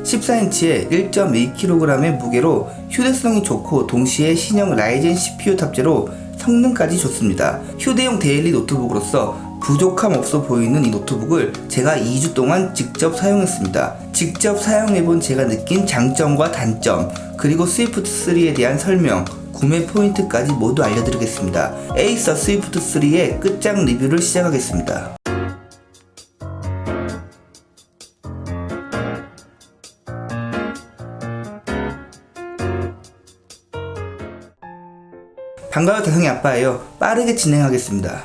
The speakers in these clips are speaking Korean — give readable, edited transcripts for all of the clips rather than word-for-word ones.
14인치에 1.2kg의 무게로 휴대성이 좋고 동시에 신형 라이젠 CPU 탑재로 성능까지 좋습니다. 휴대용 데일리 노트북으로서 부족함 없어 보이는 이 노트북을 제가 2주 동안 직접 사용했습니다. 직접 사용해본 제가 느낀 장점과 단점, 그리고 스위프트3에 대한 설명, 구매 포인트까지 모두 알려드리겠습니다. 에이서 스위프트3의 끝장 리뷰를 시작하겠습니다. 반가워요, 다성이 아빠예요. 빠르게 진행하겠습니다.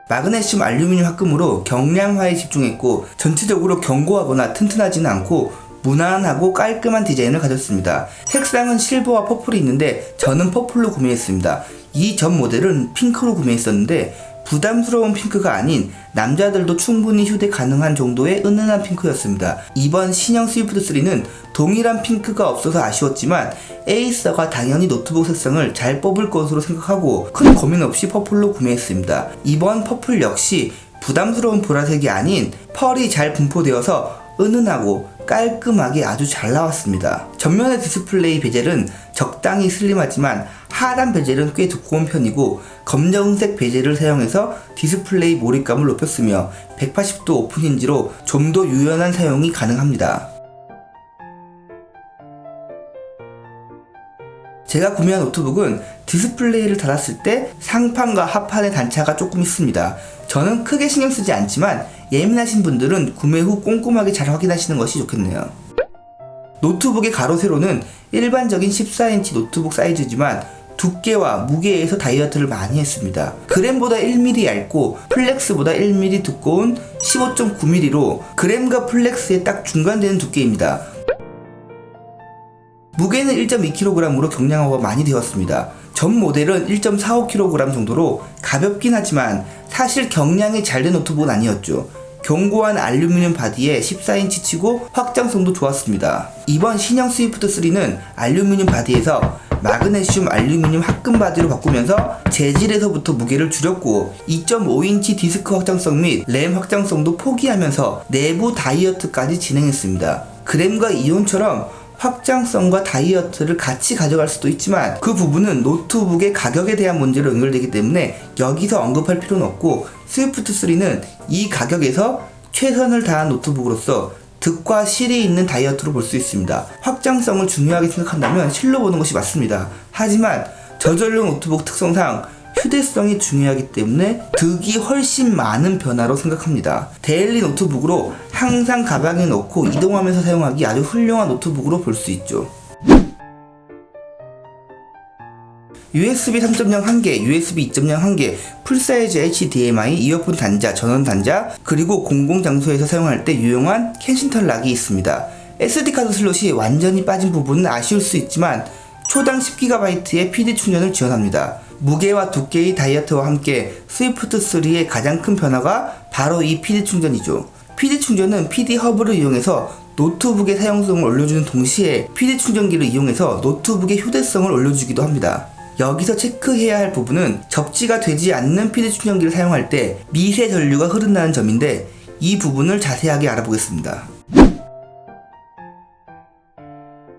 마그네슘 알루미늄 합금으로 경량화에 집중했고 전체적으로 견고하거나 튼튼하지는 않고 무난하고 깔끔한 디자인을 가졌습니다. 색상은 실버와 퍼플이 있는데 저는 퍼플로 구매했습니다. 이 전 모델은 핑크로 구매했었는데 부담스러운 핑크가 아닌 남자들도 충분히 휴대 가능한 정도의 은은한 핑크였습니다. 이번 신형 스위프트3는 동일한 핑크가 없어서 아쉬웠지만 에이서가 당연히 노트북 색상을 잘 뽑을 것으로 생각하고 큰 고민 없이 퍼플로 구매했습니다. 이번 퍼플 역시 부담스러운 보라색이 아닌 펄이 잘 분포되어서 은은하고 깔끔하게 아주 잘 나왔습니다. 전면의 디스플레이 베젤은 적당히 슬림하지만 하단 베젤은 꽤 두꺼운 편이고 검정색 베젤을 사용해서 디스플레이 몰입감을 높였으며 180도 오픈 힌지로 좀 더 유연한 사용이 가능합니다. 제가 구매한 노트북은 디스플레이를 닫았을 때 상판과 하판의 단차가 조금 있습니다. 저는 크게 신경 쓰지 않지만 예민하신 분들은 구매 후 꼼꼼하게 잘 확인하시는 것이 좋겠네요. 노트북의 가로 세로는 일반적인 14인치 노트북 사이즈지만 두께와 무게에서 다이어트를 많이 했습니다. 그램보다 1mm 얇고 플렉스보다 1mm 두꺼운 15.9mm로 그램과 플렉스의 딱 중간되는 두께입니다. 무게는 1.2kg으로 경량화가 많이 되었습니다. 전 모델은 1.45kg 정도로 가볍긴 하지만 사실 경량이 잘 된 노트북은 아니었죠. 견고한 알루미늄 바디에 14인치 치고 확장성도 좋았습니다. 이번 신형 스위프트3는 알루미늄 바디에서 마그네슘 알루미늄 합금 바디로 바꾸면서 재질에서부터 무게를 줄였고 2.5인치 디스크 확장성 및 램 확장성도 포기하면서 내부 다이어트까지 진행했습니다. 그램과 이온처럼 확장성과 다이어트를 같이 가져갈 수도 있지만 그 부분은 노트북의 가격에 대한 문제로 연결되기 때문에 여기서 언급할 필요는 없고 스위프트3는 이 가격에서 최선을 다한 노트북으로서 득과 실이 있는 다이어트로 볼 수 있습니다. 확장성을 중요하게 생각한다면 실로 보는 것이 맞습니다. 하지만 저전류 노트북 특성상 휴대성이 중요하기 때문에 득이 훨씬 많은 변화로 생각합니다. 데일리 노트북으로 항상 가방에 넣고 이동하면서 사용하기 아주 훌륭한 노트북으로 볼 수 있죠. USB 3.0 1개, USB 2.0 1개, 풀사이즈 HDMI, 이어폰 단자, 전원 단자, 그리고 공공 장소에서 사용할 때 유용한 켄싱턴 락이 있습니다. SD카드 슬롯이 완전히 빠진 부분은 아쉬울 수 있지만 초당 10GB의 PD 충전을 지원합니다. 무게와 두께의 다이어트와 함께 스위프트3의 가장 큰 변화가 바로 이 PD 충전이죠. PD 충전은 PD 허브를 이용해서 노트북의 사용성을 올려주는 동시에 PD 충전기를 이용해서 노트북의 휴대성을 올려주기도 합니다. 여기서 체크해야 할 부분은 접지가 되지 않는 PD 충전기를 사용할 때 미세 전류가 흐른다는 점인데 이 부분을 자세하게 알아보겠습니다.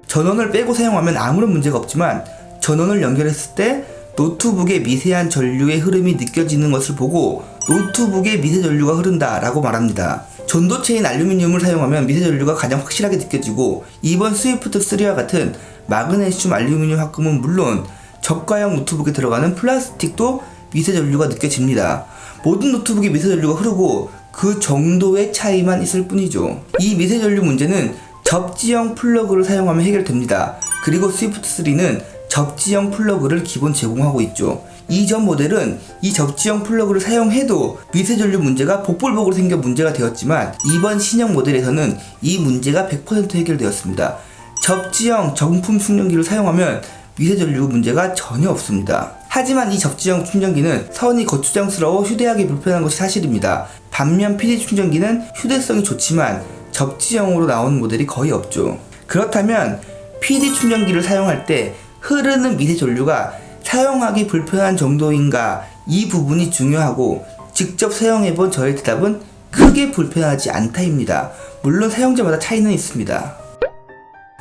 전원을 빼고 사용하면 아무런 문제가 없지만 전원을 연결했을 때 노트북의 미세한 전류의 흐름이 느껴지는 것을 보고 노트북에 미세 전류가 흐른다 라고 말합니다. 전도체인 알루미늄을 사용하면 미세 전류가 가장 확실하게 느껴지고 이번 스위프트3와 같은 마그네슘 알루미늄 합금은 물론 저가형 노트북에 들어가는 플라스틱도 미세 전류가 느껴집니다. 모든 노트북에 미세 전류가 흐르고 그 정도의 차이만 있을 뿐이죠. 이 미세 전류 문제는 접지형 플러그를 사용하면 해결됩니다. 그리고 스위프트3는 접지형 플러그를 기본 제공하고 있죠. 이전 모델은 이 접지형 플러그를 사용해도 미세 전류 문제가 복불복으로 생겨 문제가 되었지만 이번 신형 모델에서는 이 문제가 100% 해결되었습니다. 접지형 정품 충전기를 사용하면 미세 전류 문제가 전혀 없습니다. 하지만 이 접지형 충전기는 선이 거추장스러워 휴대하기 불편한 것이 사실입니다. 반면 PD 충전기는 휴대성이 좋지만 접지형으로 나오는 모델이 거의 없죠. 그렇다면 PD 충전기를 사용할 때 흐르는 미세 전류가 사용하기 불편한 정도인가, 이 부분이 중요하고 직접 사용해본 저의 대답은 크게 불편하지 않다입니다. 물론 사용자마다 차이는 있습니다.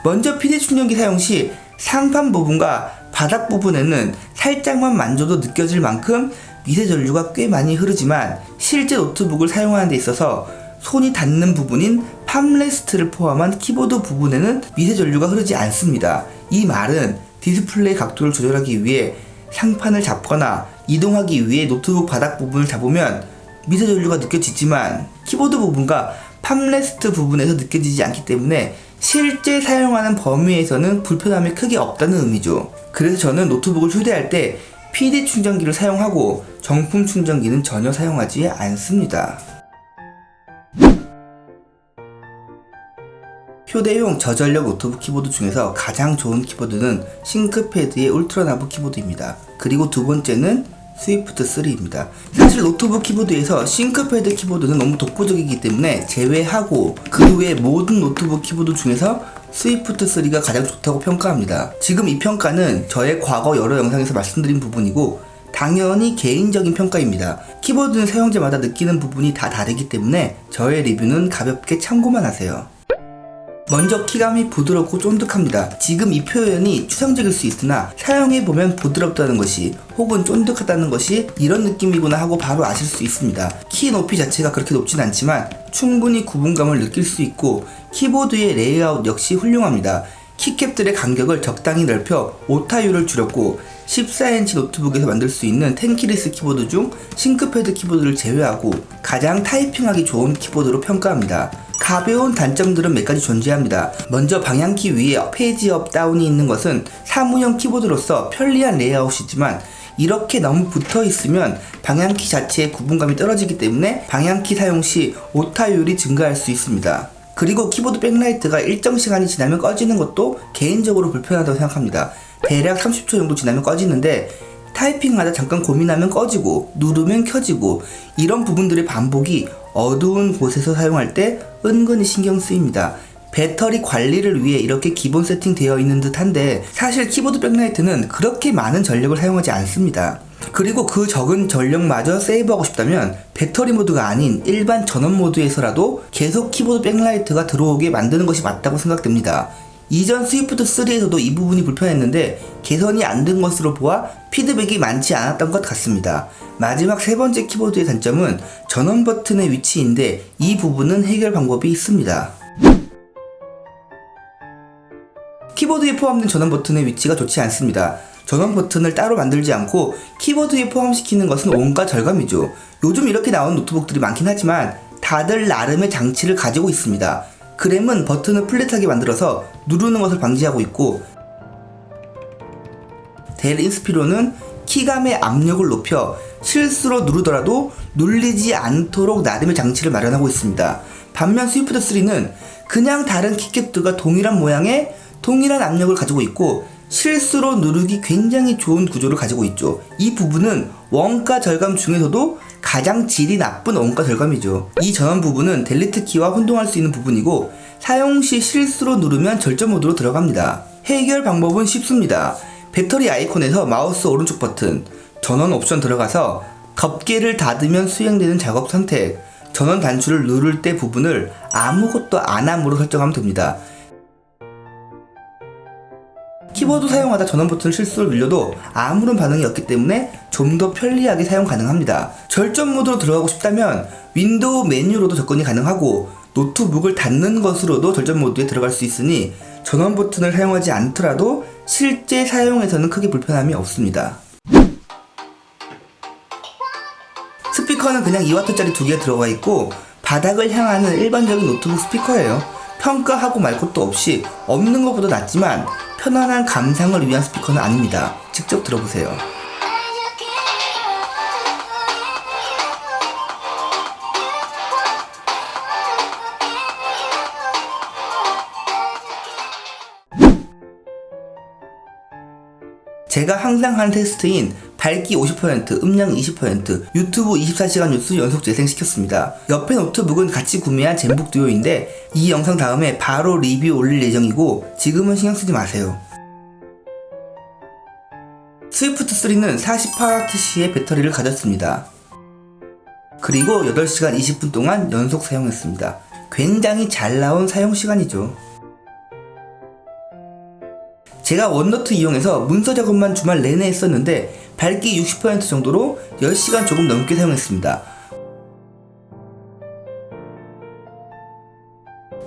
먼저 PD 충전기 사용 시 상판 부분과 바닥 부분에는 살짝만 만져도 느껴질 만큼 미세 전류가 꽤 많이 흐르지만 실제 노트북을 사용하는 데 있어서 손이 닿는 부분인 팜레스트를 포함한 키보드 부분에는 미세 전류가 흐르지 않습니다. 이 말은 디스플레이 각도를 조절하기 위해 상판을 잡거나 이동하기 위해 노트북 바닥 부분을 잡으면 미세 전류가 느껴지지만 키보드 부분과 팜레스트 부분에서 느껴지지 않기 때문에 실제 사용하는 범위에서는 불편함이 크게 없다는 의미죠. 그래서 저는 노트북을 휴대할 때 PD 충전기를 사용하고 정품 충전기는 전혀 사용하지 않습니다. 휴대용 저전력 노트북 키보드 중에서 가장 좋은 키보드는 싱크패드의 울트라나브 키보드입니다. 그리고 두 번째는 스위프트 3입니다. 사실 노트북 키보드에서 싱크패드 키보드는 너무 독보적이기 때문에 제외하고 그 외 모든 노트북 키보드 중에서 스위프트 3가 가장 좋다고 평가합니다. 지금 이 평가는 저의 과거 여러 영상에서 말씀드린 부분이고 당연히 개인적인 평가입니다. 키보드는 사용자마다 느끼는 부분이 다 다르기 때문에 저의 리뷰는 가볍게 참고만 하세요. 먼저 키감이 부드럽고 쫀득합니다. 지금 이 표현이 추상적일 수 있으나 사용해보면 부드럽다는 것이 혹은 쫀득하다는 것이 이런 느낌이구나 하고 바로 아실 수 있습니다. 키 높이 자체가 그렇게 높진 않지만 충분히 구분감을 느낄 수 있고 키보드의 레이아웃 역시 훌륭합니다. 키캡들의 간격을 적당히 넓혀 오타율을 줄였고 14인치 노트북에서 만들 수 있는 텐키리스 키보드 중 싱크패드 키보드를 제외하고 가장 타이핑하기 좋은 키보드로 평가합니다. 가벼운 단점들은 몇 가지 존재합니다. 먼저 방향키 위에 페이지 업 다운이 있는 것은 사무용 키보드로서 편리한 레이아웃이지만 이렇게 너무 붙어 있으면 방향키 자체의 구분감이 떨어지기 때문에 방향키 사용 시 오타율이 증가할 수 있습니다. 그리고 키보드 백라이트가 일정 시간이 지나면 꺼지는 것도 개인적으로 불편하다고 생각합니다. 대략 30초 정도 지나면 꺼지는데 타이핑하다 잠깐 고민하면 꺼지고 누르면 켜지고 이런 부분들의 반복이 어두운 곳에서 사용할 때 은근히 신경 쓰입니다. 배터리 관리를 위해 이렇게 기본 세팅되어 있는 듯 한데 사실 키보드 백라이트는 그렇게 많은 전력을 사용하지 않습니다. 그리고 그 적은 전력마저 세이브하고 싶다면 배터리 모드가 아닌 일반 전원 모드에서라도 계속 키보드 백라이트가 들어오게 만드는 것이 맞다고 생각됩니다. 이전 스위프트 3에서도 이 부분이 불편했는데 개선이 안 된 것으로 보아 피드백이 많지 않았던 것 같습니다. 마지막 세 번째 키보드의 단점은 전원 버튼의 위치인데 이 부분은 해결 방법이 있습니다. 키보드에 포함된 전원 버튼의 위치가 좋지 않습니다. 전원 버튼을 따로 만들지 않고 키보드에 포함시키는 것은 온가 절감이죠. 요즘 이렇게 나오는 노트북들이 많긴 하지만 다들 나름의 장치를 가지고 있습니다. 그램은 버튼을 플랫하게 만들어서 누르는 것을 방지하고 있고 델 인스피로는 키감의 압력을 높여 실수로 누르더라도 눌리지 않도록 나름의 장치를 마련하고 있습니다. 반면 스위프트 3는 그냥 다른 키캡들과 동일한 모양의 동일한 압력을 가지고 있고 실수로 누르기 굉장히 좋은 구조를 가지고 있죠. 이 부분은 원가 절감 중에서도 가장 질이 나쁜 원가 절감이죠. 이 전원 부분은 델리트 키와 혼동할 수 있는 부분이고 사용 시 실수로 누르면 절전 모드로 들어갑니다. 해결 방법은 쉽습니다. 배터리 아이콘에서 마우스 오른쪽 버튼, 전원 옵션 들어가서 덮개를 닫으면 수행되는 작업 선택, 전원 단추를 누를 때 부분을 아무것도 안 함으로 설정하면 됩니다. 키보드 사용하다 전원 버튼을 실수로 눌려도 아무런 반응이 없기 때문에 좀 더 편리하게 사용 가능합니다. 절전 모드로 들어가고 싶다면 윈도우 메뉴로도 접근이 가능하고 노트북을 닫는 것으로도 절전 모드에 들어갈 수 있으니 전원 버튼을 사용하지 않더라도 실제 사용에서는 크게 불편함이 없습니다. 스피커는 그냥 2W짜리 2개가 들어가 있고 바닥을 향하는 일반적인 노트북 스피커예요. 평가하고 말 것도 없이 없는 것보다 낫지만 편안한 감상을 위한 스피커는 아닙니다. 직접 들어보세요. 제가 항상 하는 테스트인 밝기 50%, 음량 20%, 유튜브 24시간 뉴스 연속 재생시켰습니다. 옆에 노트북은 같이 구매한 젠북 듀오인데 이 영상 다음에 바로 리뷰 올릴 예정이고 지금은 신경쓰지 마세요. 스위프트 3는 48W의 배터리를 가졌습니다. 그리고 8시간 20분 동안 연속 사용했습니다. 굉장히 잘 나온 사용시간이죠. 제가 원노트 이용해서 문서 작업만 주말 내내 했었는데 밝기 60% 정도로 10시간 조금 넘게 사용했습니다.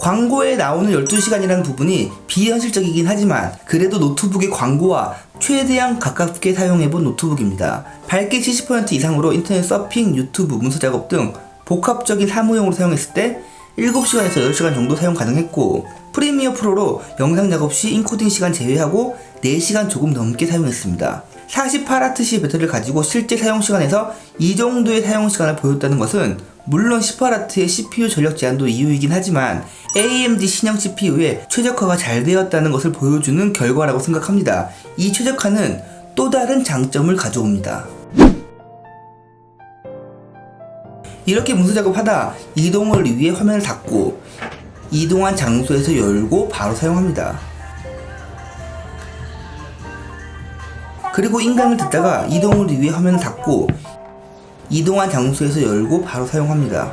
광고에 나오는 12시간이라는 부분이 비현실적이긴 하지만 그래도 노트북의 광고와 최대한 가깝게 사용해본 노트북입니다. 밝기 70% 이상으로 인터넷 서핑, 유튜브, 문서 작업 등 복합적인 사무용으로 사용했을 때 7시간에서 8시간 정도 사용 가능했고, 프리미어 프로로 영상 작업 시 인코딩 시간 제외하고 4시간 조금 넘게 사용했습니다. 48W의 배터리를 가지고 실제 사용시간에서 이 정도의 사용시간을 보였다는 것은 물론 18W의 CPU 전력 제한도 이유이긴 하지만 AMD 신형 CPU의 최적화가 잘 되었다는 것을 보여주는 결과라고 생각합니다. 이 최적화는 또 다른 장점을 가져옵니다. 이렇게 문서 작업하다 이동을 위해 화면을 닫고 이동한 장소에서 열고 바로 사용합니다. 그리고 인강을 듣다가 이동을 위해 화면을 닫고 이동한 장소에서 열고 바로 사용합니다.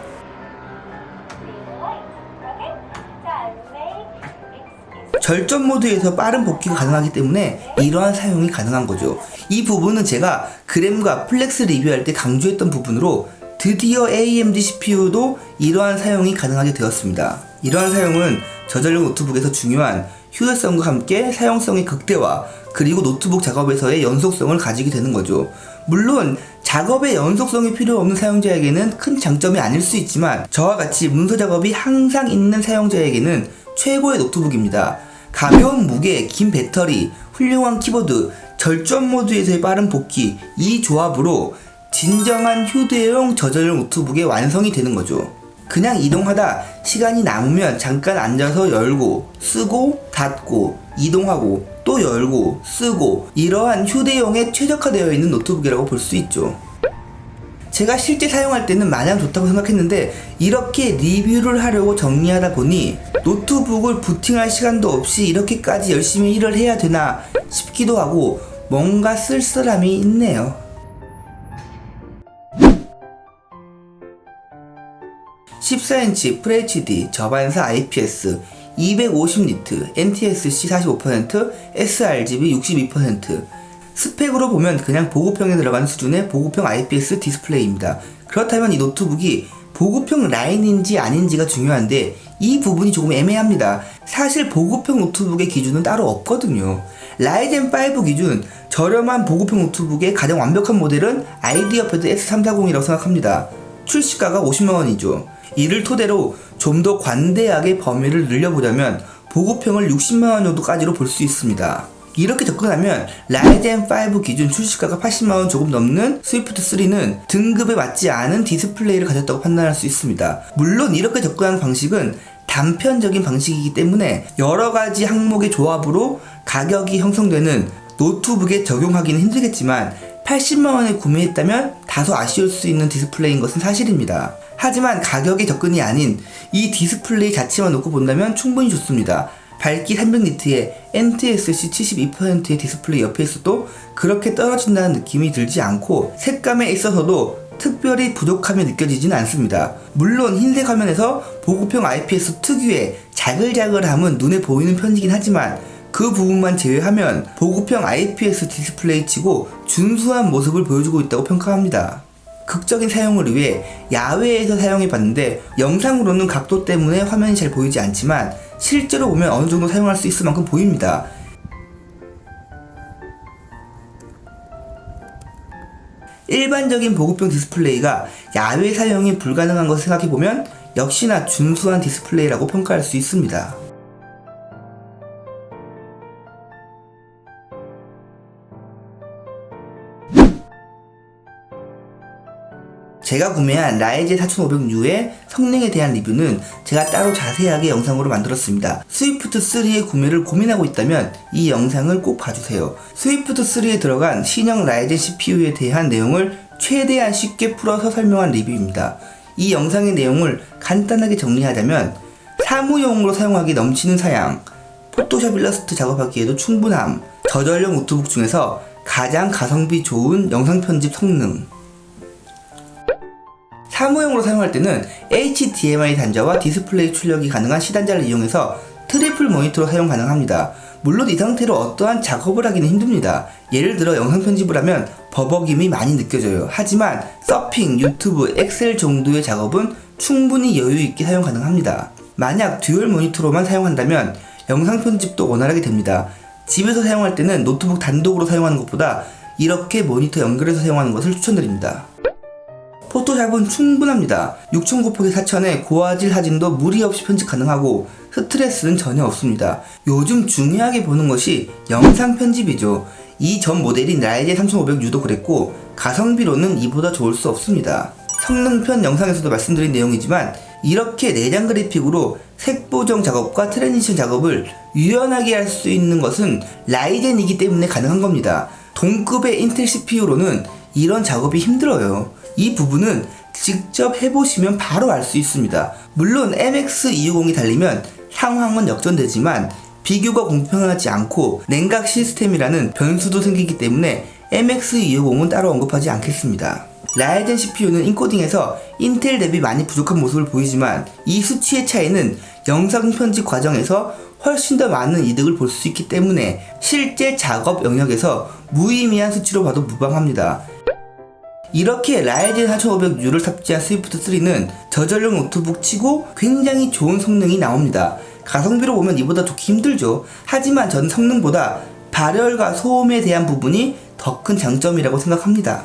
절전 모드에서 빠른 복귀가 가능하기 때문에 이러한 사용이 가능한 거죠. 이 부분은 제가 그램과 플렉스 리뷰할 때 강조했던 부분으로 드디어 AMD CPU도 이러한 사용이 가능하게 되었습니다. 이러한 사용은 저전력 노트북에서 중요한 휴대성과 함께 사용성의 극대화, 그리고 노트북 작업에서의 연속성을 가지게 되는 거죠. 물론 작업에 연속성이 필요 없는 사용자에게는 큰 장점이 아닐 수 있지만 저와 같이 문서 작업이 항상 있는 사용자에게는 최고의 노트북입니다. 가벼운 무게, 긴 배터리, 훌륭한 키보드, 절전 모드에서의 빠른 복귀, 이 조합으로 진정한 휴대용 저전력 노트북의 완성이 되는 거죠. 그냥 이동하다 시간이 남으면 잠깐 앉아서 열고 쓰고 닫고 이동하고 또 열고 쓰고, 이러한 휴대용에 최적화되어 있는 노트북이라고 볼 수 있죠. 제가 실제 사용할 때는 마냥 좋다고 생각했는데 이렇게 리뷰를 하려고 정리하다 보니 노트북을 부팅할 시간도 없이 이렇게까지 열심히 일을 해야 되나 싶기도 하고 뭔가 쓸쓸함이 있네요. 14인치 FHD 저반사 IPS 250니트 NTSC 45% sRGB 62%. 스펙으로 보면 그냥 보급형에 들어가는 수준의 보급형 IPS 디스플레이입니다. 그렇다면 이 노트북이 보급형 라인인지 아닌지가 중요한데 이 부분이 조금 애매합니다. 사실 보급형 노트북의 기준은 따로 없거든요. 라이젠 5 기준 저렴한 보급형 노트북의 가장 완벽한 모델은 아이디어패드 S340이라고 생각합니다. 출시가가 50만원이죠. 이를 토대로 좀 더 관대하게 범위를 늘려보자면 보급형을 60만원 정도까지로 볼 수 있습니다. 이렇게 접근하면 라이젠 5 기준 출시가가 80만원 조금 넘는 스위프트3는 등급에 맞지 않은 디스플레이를 가졌다고 판단할 수 있습니다. 물론 이렇게 접근하는 방식은 단편적인 방식이기 때문에 여러가지 항목의 조합으로 가격이 형성되는 노트북에 적용하기는 힘들겠지만 80만원에 구매했다면 다소 아쉬울 수 있는 디스플레이인 것은 사실입니다. 하지만 가격의 접근이 아닌 이 디스플레이 자체만 놓고 본다면 충분히 좋습니다. 밝기 300니트에 NTSC 72%의 디스플레이 옆에 있어도 그렇게 떨어진다는 느낌이 들지 않고 색감에 있어서도 특별히 부족함이 느껴지진 않습니다. 물론 흰색 화면에서 보급형 IPS 특유의 자글자글함은 눈에 보이는 편이긴 하지만 그 부분만 제외하면 보급형 IPS 디스플레이 치고 준수한 모습을 보여주고 있다고 평가합니다. 극적인 사용을 위해 야외에서 사용해봤는데 영상으로는 각도 때문에 화면이 잘 보이지 않지만 실제로 보면 어느 정도 사용할 수 있을 만큼 보입니다. 일반적인 보급형 디스플레이가 야외 사용이 불가능한 것을 생각해보면 역시나 준수한 디스플레이라고 평가할 수 있습니다. 제가 구매한 라이젠 4500U의 성능에 대한 리뷰는 제가 따로 자세하게 영상으로 만들었습니다. 스위프트3의 구매를 고민하고 있다면 이 영상을 꼭 봐주세요. 스위프트3에 들어간 신형 라이젠 CPU에 대한 내용을 최대한 쉽게 풀어서 설명한 리뷰입니다. 이 영상의 내용을 간단하게 정리하자면 사무용으로 사용하기 넘치는 사양, 포토샵 일러스트 작업하기에도 충분함, 저전력 노트북 중에서 가장 가성비 좋은 영상 편집 성능, 사무용으로 사용할 때는 HDMI 단자와 디스플레이 출력이 가능한 C단자를 이용해서 트리플 모니터로 사용 가능합니다. 물론 이 상태로 어떠한 작업을 하기는 힘듭니다. 예를 들어 영상 편집을 하면 버벅임이 많이 느껴져요. 하지만 서핑, 유튜브, 엑셀 정도의 작업은 충분히 여유있게 사용 가능합니다. 만약 듀얼 모니터로만 사용한다면 영상 편집도 원활하게 됩니다. 집에서 사용할 때는 노트북 단독으로 사용하는 것보다 이렇게 모니터 연결해서 사용하는 것을 추천드립니다. 포토샵은 충분합니다. 6000 곱하기 4000의 고화질 사진도 무리 없이 편집 가능하고 스트레스는 전혀 없습니다. 요즘 중요하게 보는 것이 영상 편집이죠. 이 전 모델인 라이젠 3500U도 그랬고 가성비로는 이보다 좋을 수 없습니다. 성능편 영상에서도 말씀드린 내용이지만 이렇게 내장 그래픽으로 색보정 작업과 트랜지션 작업을 유연하게 할 수 있는 것은 라이젠이기 때문에 가능한 겁니다. 동급의 인텔 CPU로는 이런 작업이 힘들어요. 이 부분은 직접 해보시면 바로 알 수 있습니다. 물론 MX260이 달리면 상황은 역전되지만 비교가 공평하지 않고 냉각 시스템이라는 변수도 생기기 때문에 MX260은 따로 언급하지 않겠습니다. 라이젠 CPU는 인코딩에서 인텔 대비 많이 부족한 모습을 보이지만 이 수치의 차이는 영상 편집 과정에서 훨씬 더 많은 이득을 볼 수 있기 때문에 실제 작업 영역에서 무의미한 수치로 봐도 무방합니다. 이렇게 라이젠 4500U를 탑재한 스위프트3는 저전력 노트북 치고 굉장히 좋은 성능이 나옵니다. 가성비로 보면 이보다 좋기 힘들죠. 하지만 저는 성능보다 발열과 소음에 대한 부분이 더 큰 장점이라고 생각합니다.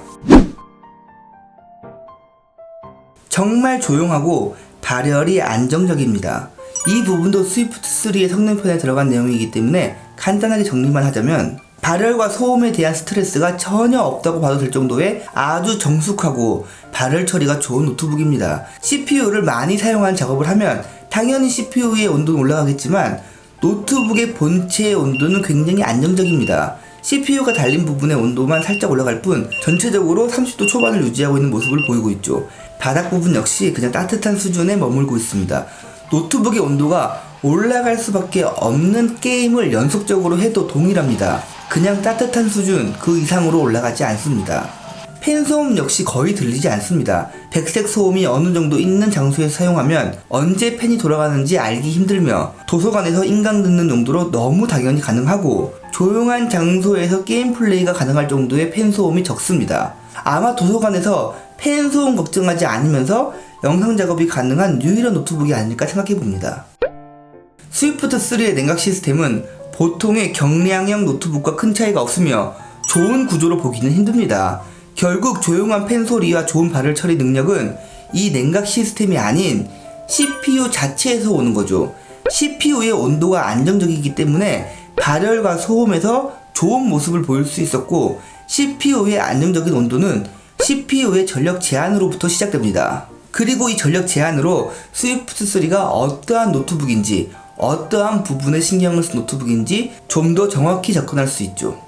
정말 조용하고 발열이 안정적입니다. 이 부분도 스위프트3의 성능편에 들어간 내용이기 때문에 간단하게 정리만 하자면 발열과 소음에 대한 스트레스가 전혀 없다고 봐도 될 정도의 아주 정숙하고 발열 처리가 좋은 노트북입니다. CPU를 많이 사용한 작업을 하면 당연히 CPU의 온도는 올라가겠지만 노트북의 본체의 온도는 굉장히 안정적입니다. CPU가 달린 부분의 온도만 살짝 올라갈 뿐 전체적으로 30도 초반을 유지하고 있는 모습을 보이고 있죠. 바닥 부분 역시 그냥 따뜻한 수준에 머물고 있습니다. 노트북의 온도가 올라갈 수밖에 없는 게임을 연속적으로 해도 동일합니다. 그냥 따뜻한 수준 그 이상으로 올라가지 않습니다. 팬 소음 역시 거의 들리지 않습니다. 백색 소음이 어느 정도 있는 장소에서 사용하면 언제 팬이 돌아가는지 알기 힘들며 도서관에서 인강 듣는 용도로 너무 당연히 가능하고 조용한 장소에서 게임 플레이가 가능할 정도의 팬 소음이 적습니다. 아마 도서관에서 팬 소음 걱정하지 않으면서 영상 작업이 가능한 유일한 노트북이 아닐까 생각해봅니다. 스위프트3의 냉각 시스템은 보통의 경량형 노트북과 큰 차이가 없으며 좋은 구조로 보기는 힘듭니다. 결국 조용한 팬 소리와 좋은 발열 처리 능력은 이 냉각 시스템이 아닌 CPU 자체에서 오는 거죠. CPU의 온도가 안정적이기 때문에 발열과 소음에서 좋은 모습을 보일 수 있었고 CPU의 안정적인 온도는 CPU의 전력 제한으로부터 시작됩니다. 그리고 이 전력 제한으로 스위프트3가 어떠한 노트북인지 어떠한 부분에 신경을 쓴 노트북인지 좀 더 정확히 접근할 수 있죠.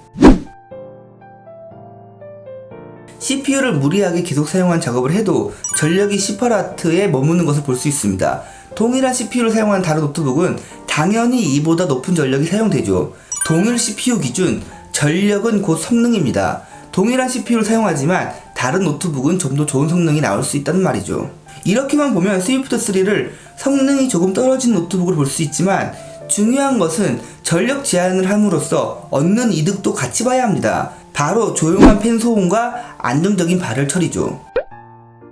CPU를 무리하게 계속 사용한 작업을 해도 전력이 10W에 머무는 것을 볼 수 있습니다. 동일한 CPU를 사용한 다른 노트북은 당연히 이보다 높은 전력이 사용되죠. 동일 CPU 기준, 전력은 곧 성능입니다. 동일한 CPU를 사용하지만 다른 노트북은 좀 더 좋은 성능이 나올 수 있다는 말이죠. 이렇게만 보면 스위프트3를 성능이 조금 떨어진 노트북으로 볼 수 있지만 중요한 것은 전력 제한을 함으로써 얻는 이득도 같이 봐야 합니다. 바로 조용한 팬 소음과 안정적인 발열 처리죠.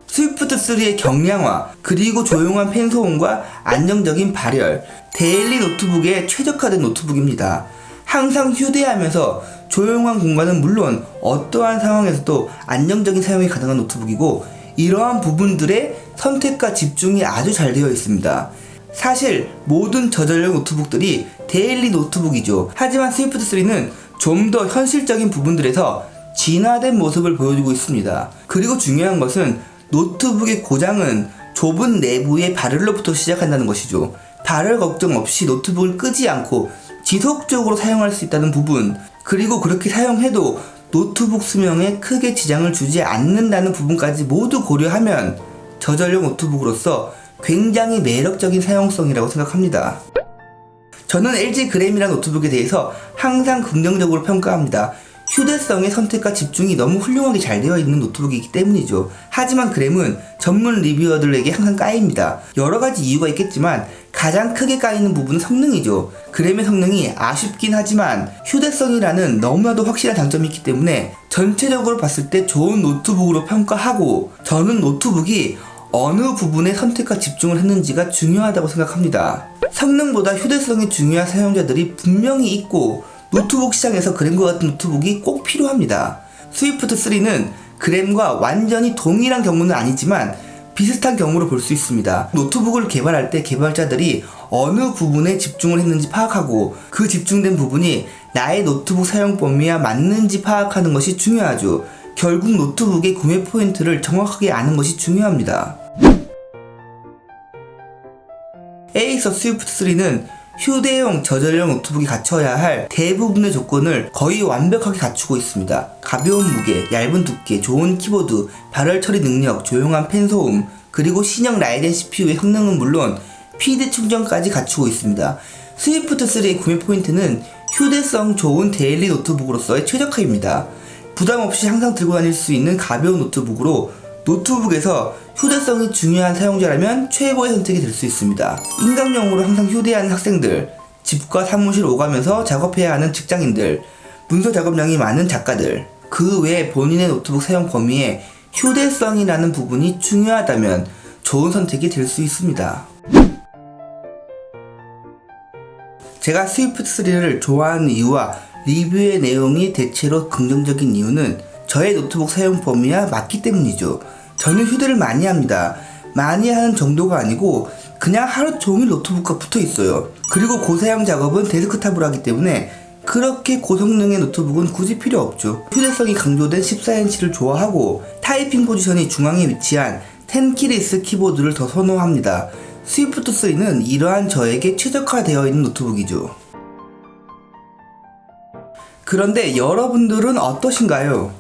스위프트3의 경량화 그리고 조용한 팬 소음과 안정적인 발열, 데일리 노트북에 최적화된 노트북입니다. 항상 휴대하면서 조용한 공간은 물론 어떠한 상황에서도 안정적인 사용이 가능한 노트북이고 이러한 부분들의 선택과 집중이 아주 잘 되어 있습니다. 사실 모든 저전력 노트북들이 데일리 노트북이죠. 하지만 스위프트3는 좀 더 현실적인 부분들에서 진화된 모습을 보여주고 있습니다. 그리고 중요한 것은 노트북의 고장은 좁은 내부의 발열로부터 시작한다는 것이죠. 발열 걱정 없이 노트북을 끄지 않고 지속적으로 사용할 수 있다는 부분, 그리고 그렇게 사용해도 노트북 수명에 크게 지장을 주지 않는다는 부분까지 모두 고려하면 저전력 노트북으로서 굉장히 매력적인 사용성이라고 생각합니다. 저는 LG 그램이라는 노트북에 대해서 항상 긍정적으로 평가합니다. 휴대성의 선택과 집중이 너무 훌륭하게 잘 되어 있는 노트북이기 때문이죠. 하지만 그램은 전문 리뷰어들에게 항상 까입니다. 여러가지 이유가 있겠지만 가장 크게 까이는 부분은 성능이죠. 그램의 성능이 아쉽긴 하지만 휴대성이라는 너무나도 확실한 장점이 있기 때문에 전체적으로 봤을 때 좋은 노트북으로 평가하고, 저는 노트북이 어느 부분에 선택과 집중을 했는지가 중요하다고 생각합니다. 성능보다 휴대성이 중요한 사용자들이 분명히 있고, 노트북 시장에서 그램과 같은 노트북이 꼭 필요합니다. 스위프트 3는 그램과 완전히 동일한 경우는 아니지만 비슷한 경우로 볼 수 있습니다. 노트북을 개발할 때 개발자들이 어느 부분에 집중을 했는지 파악하고, 그 집중된 부분이 나의 노트북 사용 범위와 맞는지 파악하는 것이 중요하죠. 결국 노트북의 구매 포인트를 정확하게 아는 것이 중요합니다. 에이서 스위프트 3는 휴대용, 저전용 노트북이 갖춰야 할 대부분의 조건을 거의 완벽하게 갖추고 있습니다. 가벼운 무게, 얇은 두께, 좋은 키보드, 발열 처리 능력, 조용한 펜 소음, 그리고 신형 라이젠 CPU의 성능은 물론 PD 충전까지 갖추고 있습니다. 스위프트 3의 구매 포인트는 휴대성 좋은 데일리 노트북으로서의 최적화입니다. 부담 없이 항상 들고 다닐 수 있는 가벼운 노트북으로, 노트북에서 휴대성이 중요한 사용자라면 최고의 선택이 될 수 있습니다. 인강용으로 항상 휴대하는 학생들, 집과 사무실 오가면서 작업해야 하는 직장인들, 문서 작업량이 많은 작가들, 그 외에 본인의 노트북 사용 범위에 휴대성이라는 부분이 중요하다면 좋은 선택이 될 수 있습니다. 제가 스위프트 3를 좋아하는 이유와 리뷰의 내용이 대체로 긍정적인 이유는 저의 노트북 사용 범위와 맞기 때문이죠. 저는 휴대를 많이 합니다. 많이 하는 정도가 아니고 그냥 하루 종일 노트북과 붙어 있어요. 그리고 고사양 작업은 데스크탑으로 하기 때문에 그렇게 고성능의 노트북은 굳이 필요 없죠. 휴대성이 강조된 14인치를 좋아하고, 타이핑 포지션이 중앙에 위치한 10키리스 키보드를 더 선호합니다. 스위프트 3는 이러한 저에게 최적화되어 있는 노트북이죠. 그런데 여러분들은 어떠신가요?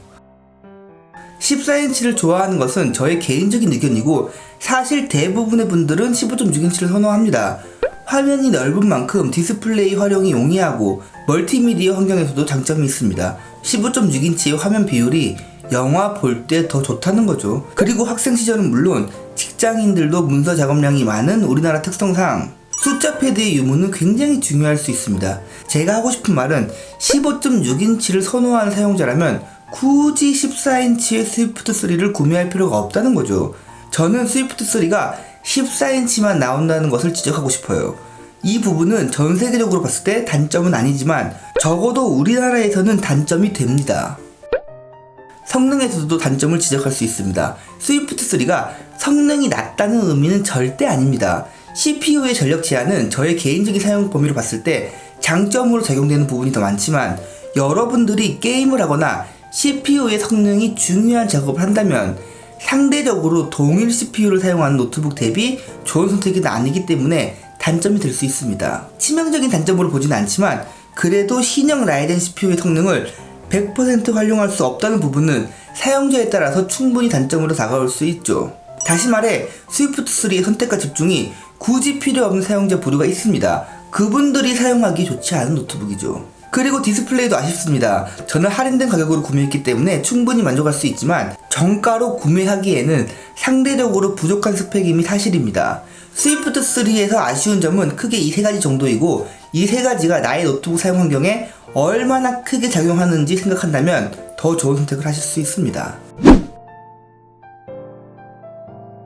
14인치를 좋아하는 것은 저의 개인적인 의견이고, 사실 대부분의 분들은 15.6인치를 선호합니다. 화면이 넓은 만큼 디스플레이 활용이 용이하고 멀티미디어 환경에서도 장점이 있습니다. 15.6인치의 화면 비율이 영화 볼 때 더 좋다는 거죠. 그리고 학생 시절은 물론 직장인들도 문서 작업량이 많은 우리나라 특성상 숫자 패드의 유무는 굉장히 중요할 수 있습니다. 제가 하고 싶은 말은 15.6인치를 선호하는 사용자라면 굳이 14인치의 스위프트 3를 구매할 필요가 없다는 거죠. 저는 스위프트 3가 14인치만 나온다는 것을 지적하고 싶어요. 이 부분은 전 세계적으로 봤을 때 단점은 아니지만 적어도 우리나라에서는 단점이 됩니다. 성능에서도 단점을 지적할 수 있습니다. 스위프트 3가 성능이 낮다는 의미는 절대 아닙니다. CPU의 전력 제한은 저의 개인적인 사용 범위로 봤을 때 장점으로 적용되는 부분이 더 많지만, 여러분들이 게임을 하거나 CPU의 성능이 중요한 작업을 한다면 상대적으로 동일 CPU를 사용하는 노트북 대비 좋은 선택이 아니기 때문에 단점이 될 수 있습니다. 치명적인 단점으로 보진 않지만 그래도 신형 라이젠 CPU의 성능을 100% 활용할 수 없다는 부분은 사용자에 따라서 충분히 단점으로 다가올 수 있죠. 다시 말해 스위프트 3의 선택과 집중이 굳이 필요 없는 사용자 부류가 있습니다. 그분들이 사용하기 좋지 않은 노트북이죠. 그리고 디스플레이도 아쉽습니다. 저는 할인된 가격으로 구매했기 때문에 충분히 만족할 수 있지만 정가로 구매하기에는 상대적으로 부족한 스펙임이 사실입니다. 스위프트 3에서 아쉬운 점은 크게 이 세 가지 정도이고, 이 세 가지가 나의 노트북 사용 환경에 얼마나 크게 작용하는지 생각한다면 더 좋은 선택을 하실 수 있습니다.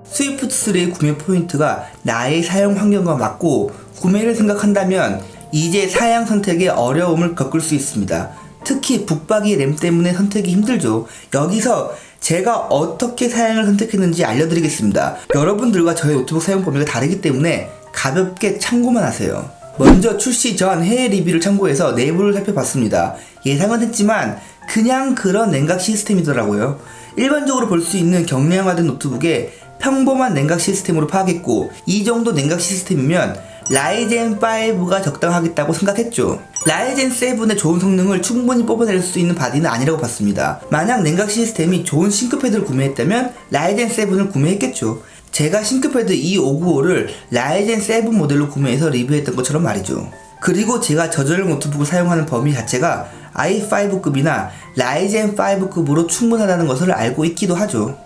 스위프트 3의 구매 포인트가 나의 사용 환경과 맞고 구매를 생각한다면 이제 사양 선택에 어려움을 겪을 수 있습니다. 특히 붙박이 램 때문에 선택이 힘들죠. 여기서 제가 어떻게 사양을 선택했는지 알려드리겠습니다. 여러분들과 저의 노트북 사용 범위가 다르기 때문에 가볍게 참고만 하세요. 먼저 출시 전 해외 리뷰를 참고해서 내부를 살펴봤습니다. 예상은 했지만 그냥 그런 냉각 시스템이더라고요. 일반적으로 볼 수 있는 경량화된 노트북에 평범한 냉각 시스템으로 파악했고, 이 정도 냉각 시스템이면 라이젠 5가 적당하겠다고 생각했죠. 라이젠 7의 좋은 성능을 충분히 뽑아낼 수 있는 바디는 아니라고 봤습니다. 만약 냉각 시스템이 좋은 싱크패드를 구매했다면 라이젠 7을 구매했겠죠. 제가 싱크패드 E595를 라이젠 7 모델로 구매해서 리뷰했던 것처럼 말이죠. 그리고 제가 저저형 노트북을 사용하는 범위 자체가 i5급이나 라이젠 5급으로 충분하다는 것을 알고 있기도 하죠.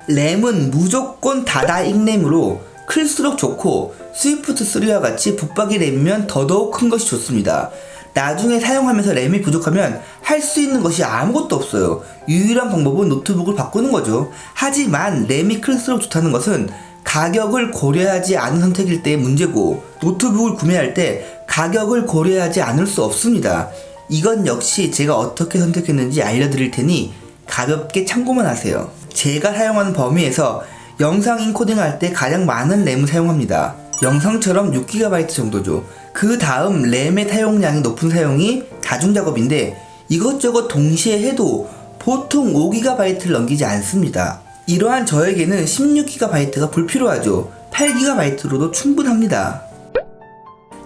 램은 무조건 다다익램으로 클수록 좋고 스위프트3와 같이 붙박이 램이면 더더욱 큰 것이 좋습니다. 나중에 사용하면서 램이 부족하면 할 수 있는 것이 아무것도 없어요. 유일한 방법은 노트북을 바꾸는 거죠. 하지만 램이 클수록 좋다는 것은 가격을 고려하지 않은 선택일 때의 문제고, 노트북을 구매할 때 가격을 고려하지 않을 수 없습니다. 이건 역시 제가 어떻게 선택했는지 알려드릴 테니 가볍게 참고만 하세요. 제가 사용하는 범위에서 영상 인코딩 할 때 가장 많은 램을 사용합니다. 영상처럼 6GB 정도죠. 그 다음 램의 사용량이 높은 사용이 다중작업인데, 이것저것 동시에 해도 보통 5GB를 넘기지 않습니다. 이러한 저에게는 16GB가 불필요하죠. 8GB로도 충분합니다.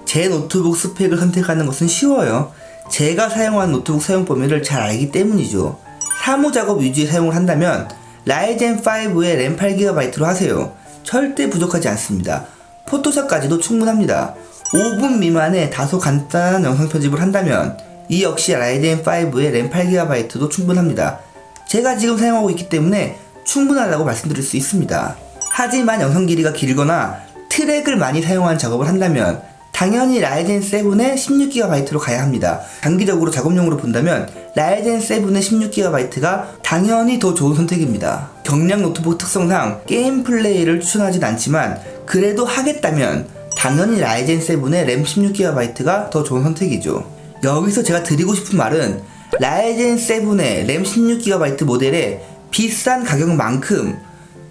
제 노트북 스펙을 선택하는 것은 쉬워요. 제가 사용한 노트북 사용 범위를 잘 알기 때문이죠. 사무작업 위주의 사용을 한다면 라이젠 5에 램 8GB로 하세요. 절대 부족하지 않습니다. 포토샵까지도 충분합니다. 5분 미만의 다소 간단한 영상 편집을 한다면 이 역시 라이젠 5에 램 8GB도 충분합니다. 제가 지금 사용하고 있기 때문에 충분하다고 말씀드릴 수 있습니다. 하지만 영상 길이가 길거나 트랙을 많이 사용한 작업을 한다면 당연히 라이젠 7에 16GB로 가야 합니다. 장기적으로 작업용으로 본다면 라이젠 7의 16GB가 당연히 더 좋은 선택입니다. 경량 노트북 특성상 게임 플레이를 추천하진 않지만 그래도 하겠다면 당연히 라이젠 7의 램 16GB가 더 좋은 선택이죠. 여기서 제가 드리고 싶은 말은 라이젠 7의 램 16GB 모델의 비싼 가격만큼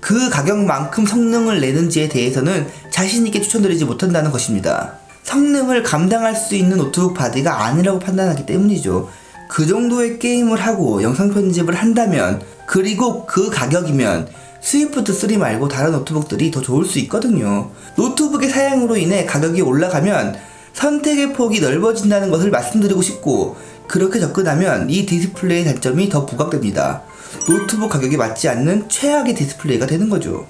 그 가격만큼 성능을 내는지에 대해서는 자신있게 추천드리지 못한다는 것입니다. 성능을 감당할 수 있는 노트북 바디가 아니라고 판단하기 때문이죠. 그 정도의 게임을 하고 영상 편집을 한다면, 그리고 그 가격이면 스위프트3 말고 다른 노트북들이 더 좋을 수 있거든요. 노트북의 사양으로 인해 가격이 올라가면 선택의 폭이 넓어진다는 것을 말씀드리고 싶고, 그렇게 접근하면 이 디스플레이의 단점이 더 부각됩니다. 노트북 가격에 맞지 않는 최악의 디스플레이가 되는 거죠.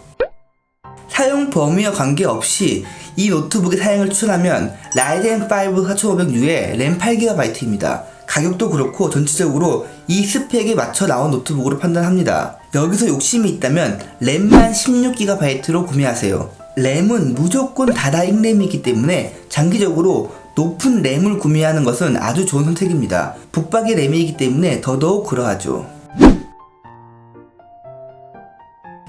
사용 범위와 관계없이 이 노트북의 사양을 추천하면 라이젠 5 4500U의 램 8GB입니다. 가격도 그렇고 전체적으로 이 스펙에 맞춰 나온 노트북으로 판단합니다. 여기서 욕심이 있다면 램만 16GB로 구매하세요. 램은 무조건 다다익램이기 때문에 장기적으로 높은 램을 구매하는 것은 아주 좋은 선택입니다. 붙박이 램이기 때문에 더더욱 그러하죠.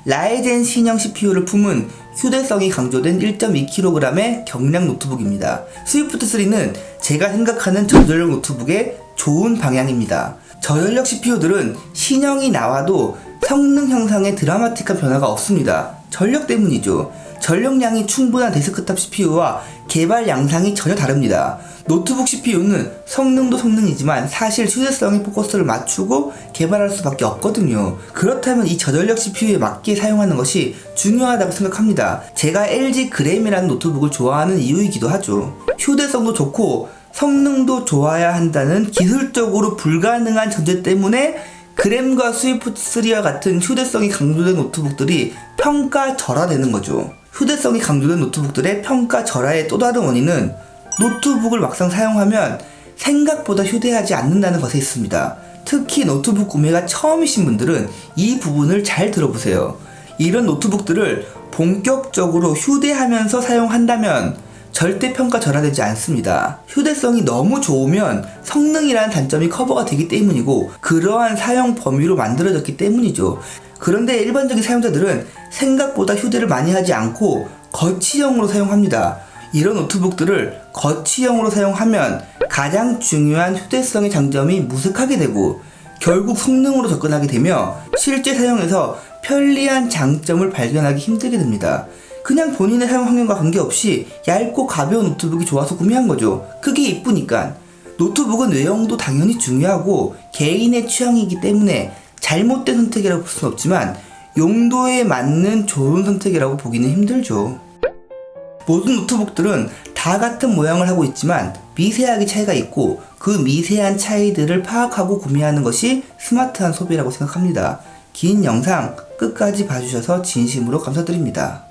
라이젠 신형 CPU를 품은 휴대성이 강조된 1.2kg의 경량 노트북입니다. 스위프트3는 제가 생각하는 저전력 노트북의 좋은 방향입니다. 저전력 CPU들은 신형이 나와도 성능 향상에 드라마틱한 변화가 없습니다. 전력 때문이죠. 전력량이 충분한 데스크탑 CPU와 개발 양상이 전혀 다릅니다. 노트북 CPU는 성능도 성능이지만 사실 휴대성에 포커스를 맞추고 개발할 수밖에 없거든요. 그렇다면 이 저전력 CPU에 맞게 사용하는 것이 중요하다고 생각합니다. 제가 LG 그램이라는 노트북을 좋아하는 이유이기도 하죠. 휴대성도 좋고 성능도 좋아야 한다는 기술적으로 불가능한 전제 때문에 그램과 스위프트3와 같은 휴대성이 강조된 노트북들이 평가절하되는 거죠. 휴대성이 강조된 노트북들의 평가절하의 또 다른 원인은 노트북을 막상 사용하면 생각보다 휴대하지 않는다는 것에 있습니다. 특히 노트북 구매가 처음이신 분들은 이 부분을 잘 들어보세요. 이런 노트북들을 본격적으로 휴대하면서 사용한다면 절대 평가절하되지 않습니다. 휴대성이 너무 좋으면 성능이라는 단점이 커버가 되기 때문이고, 그러한 사용 범위로 만들어졌기 때문이죠. 그런데 일반적인 사용자들은 생각보다 휴대를 많이 하지 않고 거치형으로 사용합니다. 이런 노트북들을 거치형으로 사용하면 가장 중요한 휴대성의 장점이 무색하게 되고, 결국 성능으로 접근하게 되며 실제 사용에서 편리한 장점을 발견하기 힘들게 됩니다. 그냥 본인의 사용 환경과 관계없이 얇고 가벼운 노트북이 좋아서 구매한 거죠. 그게 이쁘니까. 노트북은 외형도 당연히 중요하고 개인의 취향이기 때문에 잘못된 선택이라고 볼 수는 없지만 용도에 맞는 좋은 선택이라고 보기는 힘들죠. 모든 노트북들은 다 같은 모양을 하고 있지만 미세하게 차이가 있고, 그 미세한 차이들을 파악하고 구매하는 것이 스마트한 소비라고 생각합니다. 긴 영상 끝까지 봐주셔서 진심으로 감사드립니다.